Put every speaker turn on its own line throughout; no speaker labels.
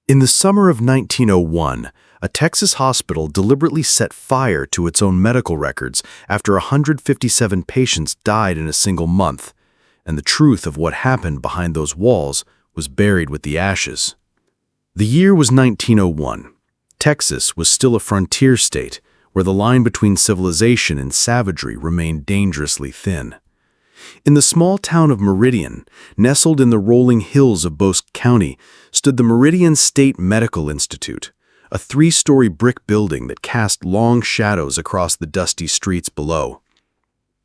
In the summer of 1901, a Texas hospital deliberately set fire to its own medical records after 157 patients died in a single month, and the truth of what happened behind those walls was buried with the ashes. The year was 1901. Texas was still a frontier state, where the line between civilization and savagery remained dangerously thin. In the small town of Meridian, nestled in the rolling hills of Bosque County, stood the Meridian State Medical Institute, a three-story brick building that cast long shadows across the dusty streets below.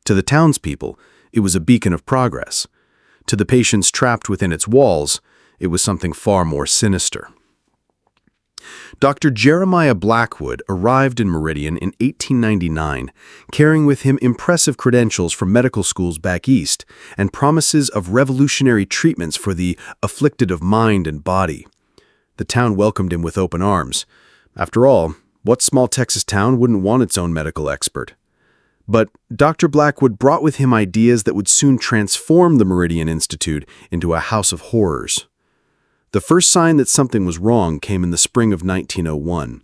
To the townspeople, it was a beacon of progress. To the patients trapped within its walls, it was something far more sinister. Dr. Jeremiah Blackwood arrived in Meridian in 1899, carrying with him impressive credentials from medical schools back east and promises of revolutionary treatments for the afflicted of mind and body. The town welcomed him with open arms. After all, what small Texas town wouldn't want its own medical expert? But Dr. Blackwood brought with him ideas that would soon transform the Meridian Institute into a house of horrors. The first sign that something was wrong came in the spring of 1901.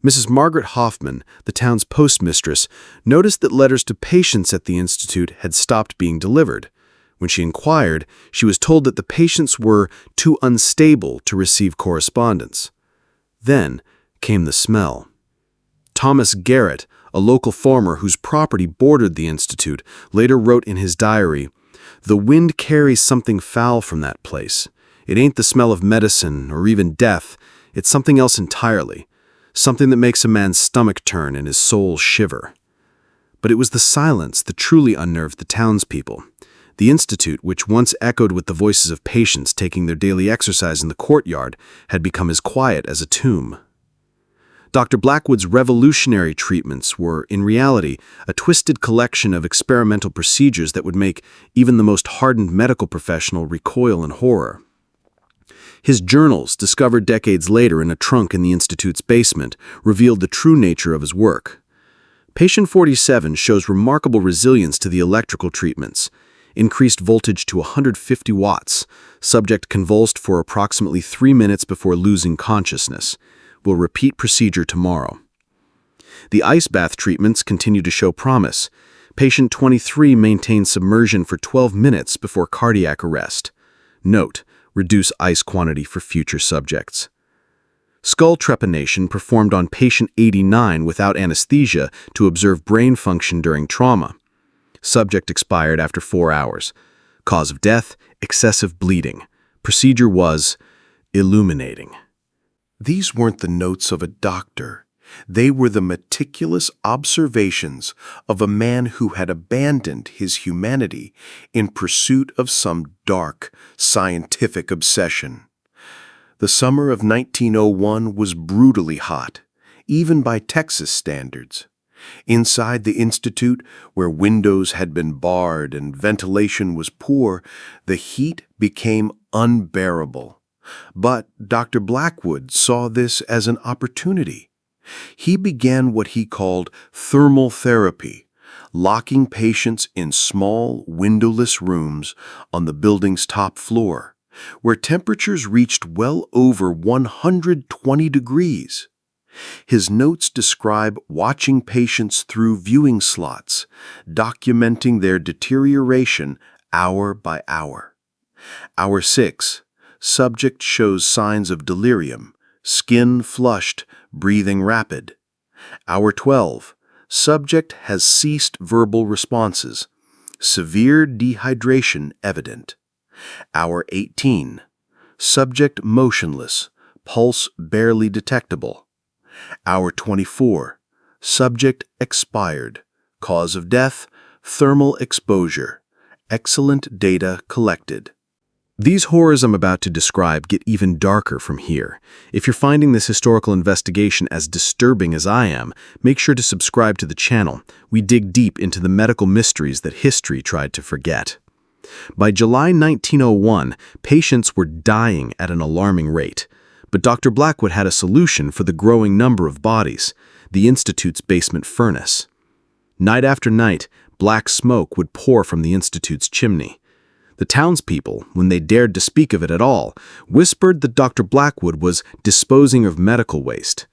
Mrs. Margaret Hoffman, the town's postmistress, noticed that letters to patients at the institute had stopped being delivered. When she inquired, she was told that the patients were too unstable to receive correspondence. Then came the smell. Thomas Garrett, a local farmer whose property bordered the institute, later wrote in his diary, "The wind carries something foul from that place. It ain't the smell of medicine or even death. It's something else entirely, something that makes a man's stomach turn and his soul shiver." But it was the silence that truly unnerved the townspeople. The institute, which once echoed with the voices of patients taking their daily exercise in the courtyard, had become as quiet as a tomb. Dr. Blackwood's revolutionary treatments were, in reality, a twisted collection of experimental procedures that would make even the most hardened medical professional recoil in horror. His journals, discovered decades later in a trunk in the Institute's basement, revealed the true nature of his work. Patient 47 shows remarkable resilience to the electrical treatments. Increased voltage to 150 watts. Subject convulsed for approximately 3 minutes before losing consciousness. Will repeat procedure tomorrow. The ice bath treatments continue to show promise. Patient 23 maintained submersion for 12 minutes before cardiac arrest. Note: reduce ice quantity for future subjects. Skull trepanation performed on patient 89 without anesthesia to observe brain function during trauma. Subject expired after 4 hours. Cause of death: excessive bleeding. Procedure was illuminating. These weren't the notes of a doctor. They were the meticulous observations of a man who had abandoned his humanity in pursuit of some dark, scientific obsession. The summer of 1901 was brutally hot, even by Texas standards. Inside the institute, where windows had been barred and ventilation was poor, the heat became unbearable. But Dr. Blackwood saw this as an opportunity. He began what he called thermal therapy, locking patients in small, windowless rooms on the building's top floor, where temperatures reached well over 120 degrees. His notes describe watching patients through viewing slots, documenting their deterioration hour by hour. Hour 6, subject shows signs of delirium, skin flushed, breathing rapid. Hour 12, subject has ceased verbal responses, severe dehydration evident. Hour 18, subject motionless, pulse barely detectable. Hour 24, subject expired, cause of death, thermal exposure, excellent data collected. These horrors I'm about to describe get even darker from here. If you're finding this historical investigation as disturbing as I am, make sure to subscribe to the channel. We dig deep into the medical mysteries that history tried to forget. By July 1901, patients were dying at an alarming rate. But Dr. Blackwood had a solution for the growing number of bodies: the Institute's basement furnace. Night after night, black smoke would pour from the Institute's chimney. The townspeople, when they dared to speak of it at all, whispered that Dr. Blackwood was disposing of medical waste.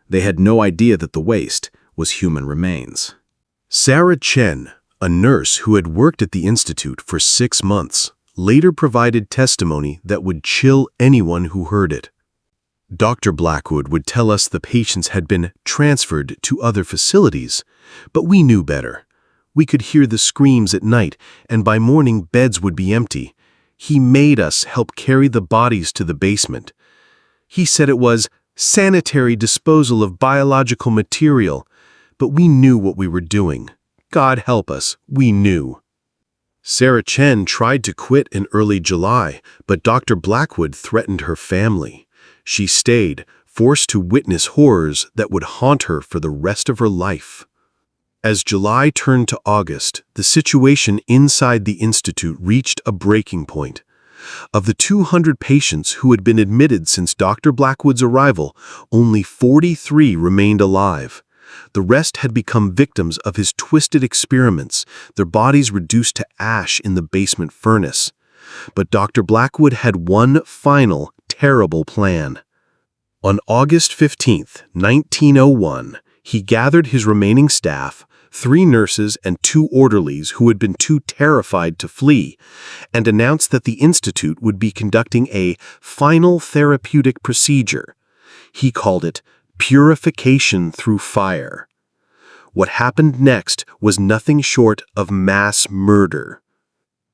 They had no idea that the waste was human remains. Sarah Chen, a nurse who had worked at the institute for 6 months, later provided testimony that would chill anyone who heard it. Dr. Blackwood would tell us the patients had been transferred to other facilities, but we knew better. We could hear the screams at night, and by morning beds would be empty. He made us help carry the bodies to the basement. He said it was sanitary disposal of biological material, but we knew what we were doing. God help us, we knew. Sarah Chen tried to quit in early July, but Dr. Blackwood threatened her family. She stayed, forced to witness horrors that would haunt her for the rest of her life. As July turned to August, the situation inside the institute reached a breaking point. Of the 200 patients who had been admitted since Dr. Blackwood's arrival, only 43 remained alive. The rest had become victims of his twisted experiments, their bodies reduced to ash in the basement furnace. But Dr. Blackwood had one final, terrible plan. On August 15, 1901, he gathered his remaining staff, 3 nurses and 2 orderlies who had been too terrified to flee, and announced that the institute would be conducting a final therapeutic procedure. He called it purification through fire. What happened next was nothing short of mass murder.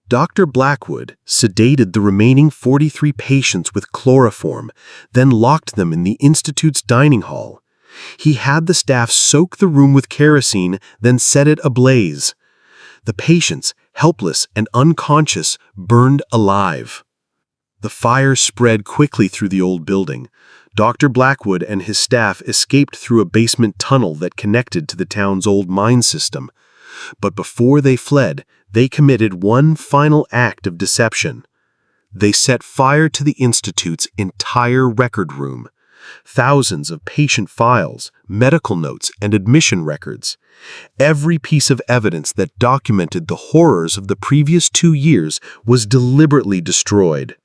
Dr. Blackwood sedated the remaining 43 patients with chloroform, then locked them in the institute's dining hall. He had the staff soak the room with kerosene, then set it ablaze. The patients, helpless and unconscious, burned alive. The fire spread quickly through the old building. Dr. Blackwood and his staff escaped through a basement tunnel that connected to the town's old mine system. But before they fled, they committed one final act of deception. They set fire to the institute's entire record room. Thousands of patient files, medical notes, and admission records. Every piece of evidence that documented the horrors of the previous 2 years was deliberately destroyed.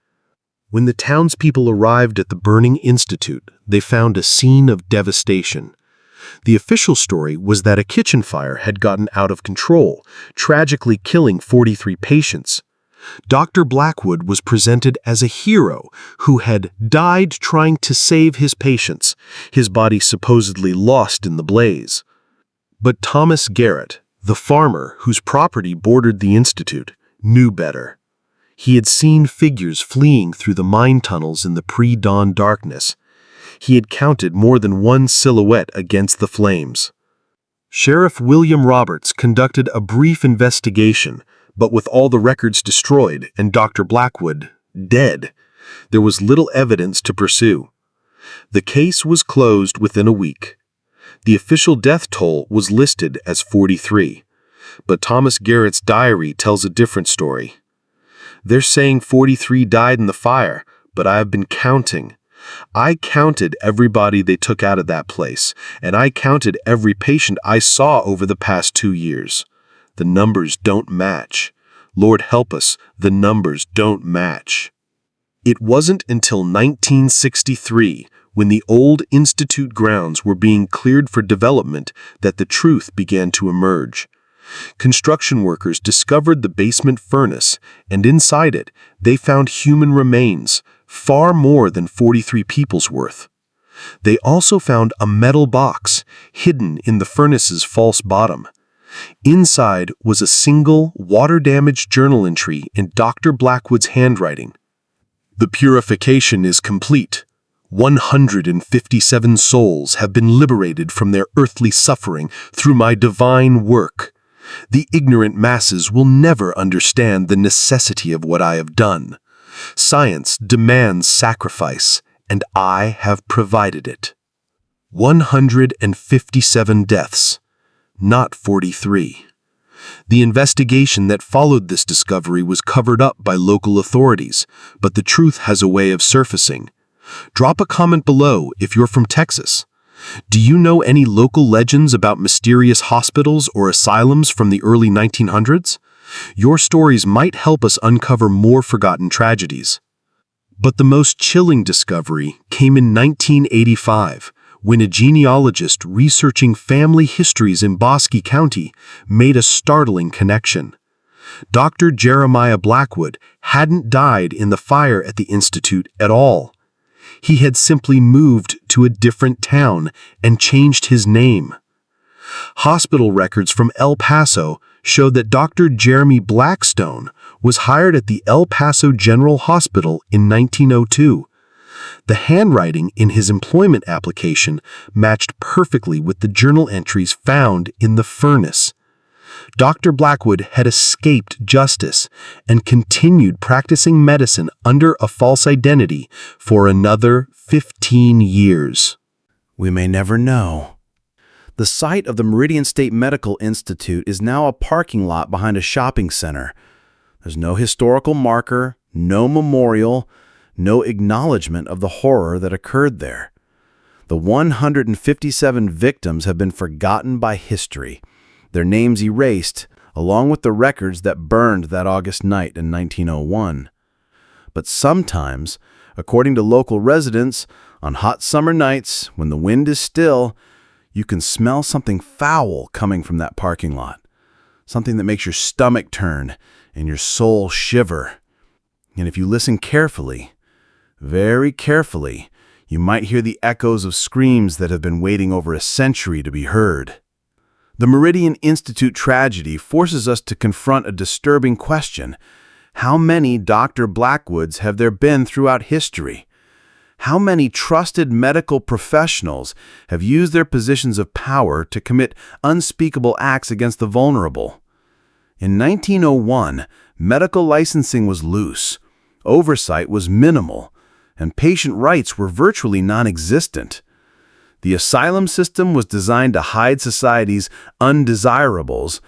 When the townspeople arrived at the burning institute, they found a scene of devastation. The official story was that a kitchen fire had gotten out of control, tragically killing 43 patients. Dr. Blackwood was presented as a hero who had died trying to save his patients, his body supposedly lost in the blaze. But Thomas Garrett, the farmer whose property bordered the institute, knew better. He had seen figures fleeing through the mine tunnels in the pre-dawn darkness. He had counted more than one silhouette against the flames. Sheriff William Roberts conducted a brief investigation, but with all the records destroyed and Dr. Blackwood dead, there was little evidence to pursue. The case was closed within a week. The official death toll was listed as 43, but Thomas Garrett's diary tells a different story. They're saying 43 died in the fire, but I have been counting. I counted everybody they took out of that place, and I counted every patient I saw over the past 2 years. The numbers don't match. Lord help us, the numbers don't match. It wasn't until 1963, when the old institute grounds were being cleared for development, that the truth began to emerge. Construction workers discovered the basement furnace, and inside it, they found human remains, far more than 43 people's worth. They also found a metal box, hidden in the furnace's false bottom. Inside was a single, water-damaged journal entry in Dr. Blackwood's handwriting. The purification is complete. 157 souls have been liberated from their earthly suffering through my divine work. The ignorant masses will never understand the necessity of what I have done. Science demands sacrifice, and I have provided it. 157 deaths, not 43. The investigation that followed this discovery was covered up by local authorities, but the truth has a way of surfacing. Drop a comment below if you're from Texas. Do you know any local legends about mysterious hospitals or asylums from the early 1900s? Your stories might help us uncover more forgotten tragedies. But the most chilling discovery came in 1985, when a genealogist researching family histories in Bosque County made a startling connection. Dr. Jeremiah Blackwood hadn't died in the fire at the Institute at all. He had simply moved to a different town and changed his name. Hospital records from El Paso showed that Dr. Jeremy Blackstone was hired at the El Paso General Hospital in 1902. The handwriting in his employment application matched perfectly with the journal entries found in the furnace. Dr. Blackwood had escaped justice and continued practicing medicine under a false identity for another 15 years.
We may never know. The site of the Meridian State Medical Institute is now a parking lot behind a shopping center. There's no historical marker, no memorial, no acknowledgement of the horror that occurred there. The 157 victims have been forgotten by history, their names erased, along with the records that burned that August night in 1901. But sometimes, according to local residents, on hot summer nights, when the wind is still, you can smell something foul coming from that parking lot, something that makes your stomach turn and your soul shiver. And if you listen carefully, very carefully, you might hear the echoes of screams that have been waiting over a century to be heard. The Meridian Institute tragedy forces us to confront a disturbing question. How many Dr. Blackwoods have there been throughout history? How many trusted medical professionals have used their positions of power to commit unspeakable acts against the vulnerable? In 1901, medical licensing was loose, oversight was minimal, and patient rights were virtually non-existent. The asylum system was designed to hide society's undesirables,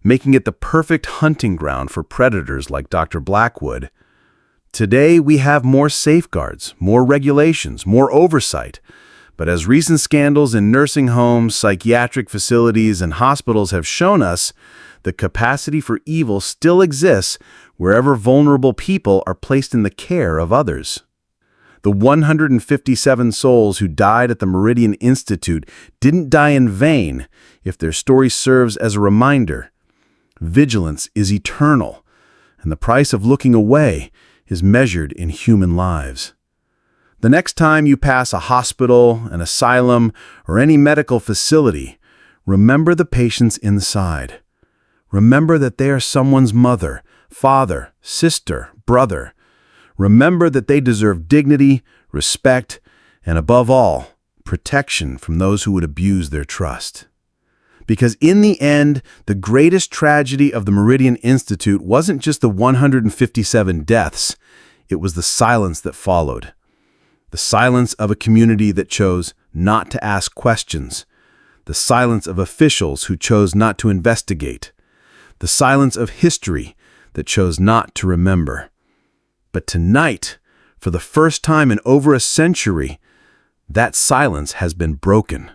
making it the perfect hunting ground for predators like Dr. Blackwood. Today, we have more safeguards, more regulations, more oversight. But as recent scandals in nursing homes, psychiatric facilities, and hospitals have shown us, the capacity for evil still exists wherever vulnerable people are placed in the care of others. The 157 souls who died at the Meridian Institute didn't die in vain if their story serves as a reminder. Vigilance is eternal, and the price of looking away is measured in human lives. The next time you pass a hospital, an asylum, or any medical facility, remember the patients inside. Remember that they are someone's mother, father, sister, brother. Remember that they deserve dignity, respect, and above all, protection from those who would abuse their trust. Because in the end, the greatest tragedy of the Meridian Institute wasn't just the 157 deaths, it was the silence that followed. The silence of a community that chose not to ask questions. The silence of officials who chose not to investigate. The silence of history that chose not to remember. But tonight, for the first time in over a century, that silence has been broken.